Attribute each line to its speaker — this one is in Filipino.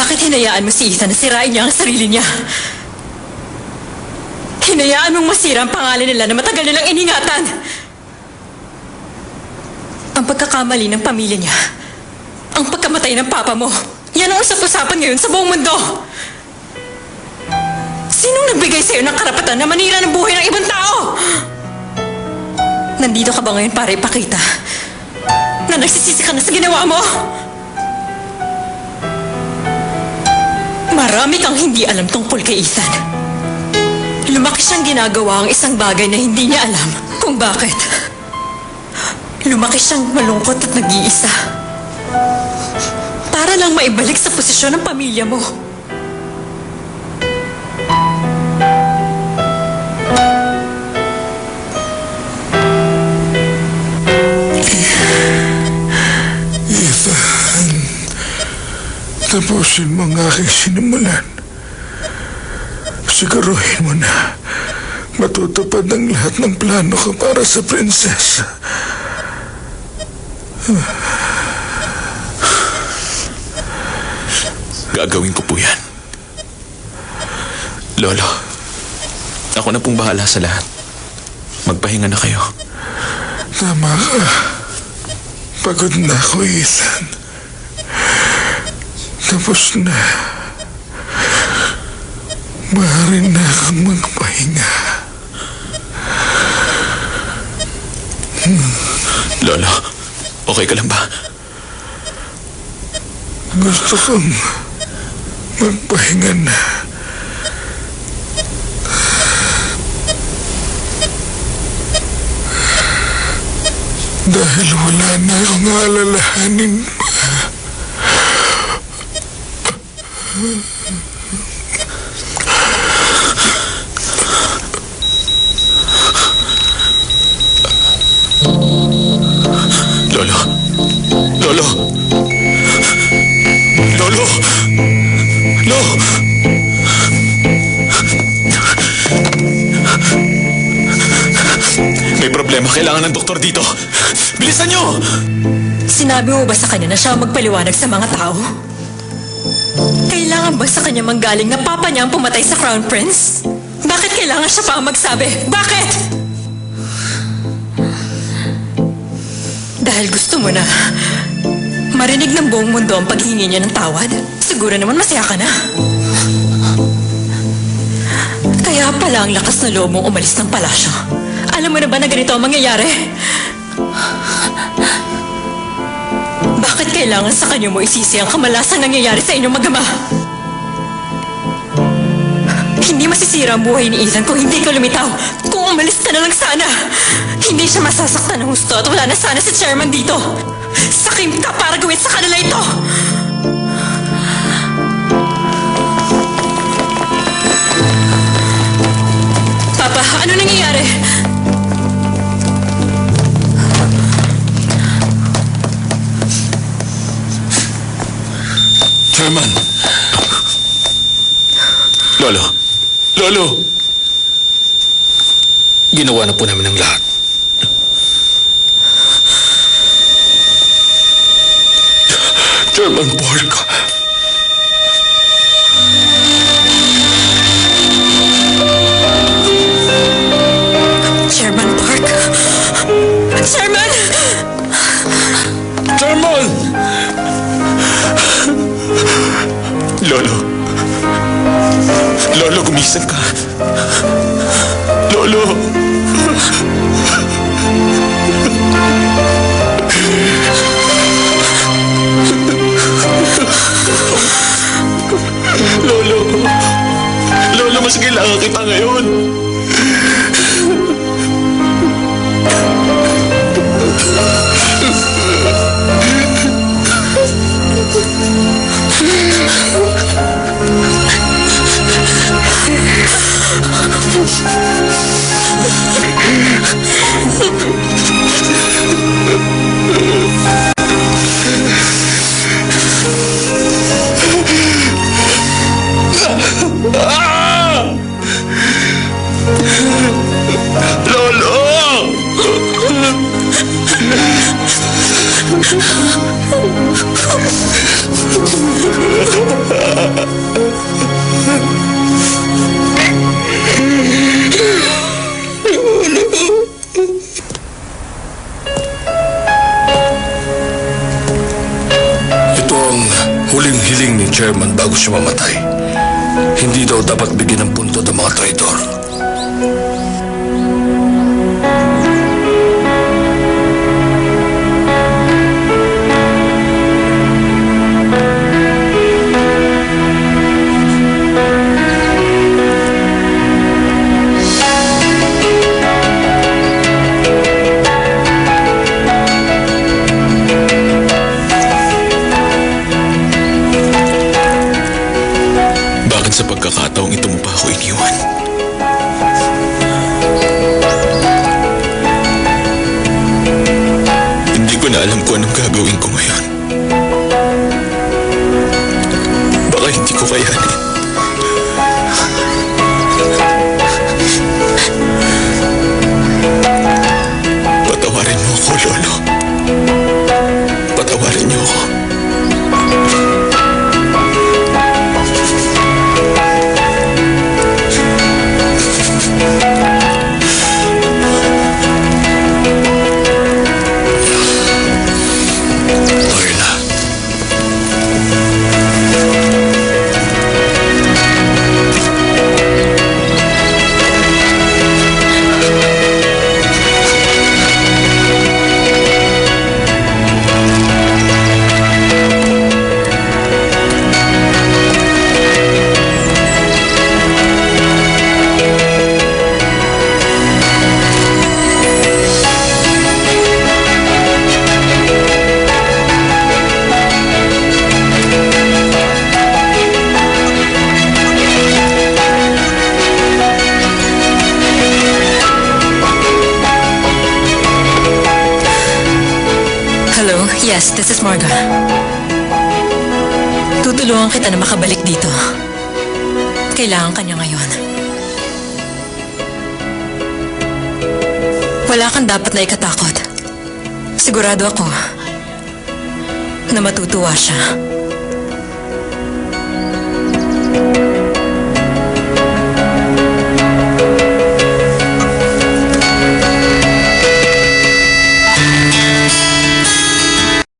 Speaker 1: Bakit hinayaan mo si Ethan na sirain niya ang sarili niya? Hinayaan mong masira ang pangalan nila na matagal nilang iningatan. Ang pagkakamali ng pamilya niya, ang pagkamatay ng papa mo, yan ang usap-usapan ngayon sa buong mundo. Sinong nagbigay sa'yo ng karapatan na manira ng buhay ng ibang tao? Nandito ka ba ngayon para ipakita na nagsisisi ka na sa ginawa mo? Marami kang hindi alam tungkol kay Ethan. Lumaki siyang ginagawa ang isang bagay na hindi niya alam kung bakit. Lumaki siyang malungkot at nag-iisa. Para lang maibalik sa posisyon ng pamilya mo.
Speaker 2: Ethan, tapusin mo ang aking sinimulan. Siguruhin mo na matutupad ang lahat ng plano ko para sa prinsesa.
Speaker 3: Gagawin ko po yan. Lolo, ako na pong bahala sa lahat. Magpahinga na kayo.
Speaker 2: Tama ka. Pagod na ako, Ethan. Tapos na. Maaari na akong magpahinga.
Speaker 3: Lolo, okay ka lang ba?
Speaker 2: Gusto kong magpahinga na. Dahil wala na akong alalahanin pa.
Speaker 3: Lolo! Lolo! Lolo! Lo! May problema. Kailangan ng doktor dito. Bilisan niyo!
Speaker 1: Sinabi mo ba sa kanya na siya ang magpaliwanag sa mga tao? Kailangan ba sa kanya manggaling na papa niya ang pumatay sa Crown Prince? Bakit kailangan siya pa ang magsabi? Bakit? Dahil gusto mo na marinig ng buong mundo ang paghingi niya ng tawad? Siguro naman masaya ka na. Kaya pala ang lakas na loob mong umalis ng palasyo. Alam mo na ba na ganito ang mangyayari? Bakit kailangan sa kanya mo isisi ang kamalasang nangyayari sa inyong mag-ama? Hindi masisira ang buhay ni Ethan kung hindi ka lumitaw. Kung umalis ka na lang sana. Hindi siya masasaktan ng husto at wala na sana si chairman dito. Sakim ka para gawin sa kanila ito. Papa, ano nangyayari?
Speaker 3: Chairman! Lolo! Lolo!
Speaker 4: Ginawa na po namin ang lahat.
Speaker 3: Chairman Park!
Speaker 1: Chairman Park? Chairman!
Speaker 3: Chairman! Lolo! Lolo, gumising ka! Lolo! Lolo! Lolo, mas kailangan kita ngayon! Lolo!
Speaker 4: chairman bago siya mamatay. Hindi daw dapat bigyan ng puntod ang mga traitor.
Speaker 3: Bakit sa pagkakataong ito mo pa ako iniwan? Hindi ko na alam kung anong gagawin ko ngayon. Baka hindi ko kayanin. Patawarin mo ako, Lolo. Patawarin niyo ako.
Speaker 4: Lorna.
Speaker 1: Hello? Yes, this is Marga. Tutulungan kita na makabalik dito. Kailangan ka niya ngayon. Wala kang dapat na ikatakot. Sigurado ako na matutuwa siya.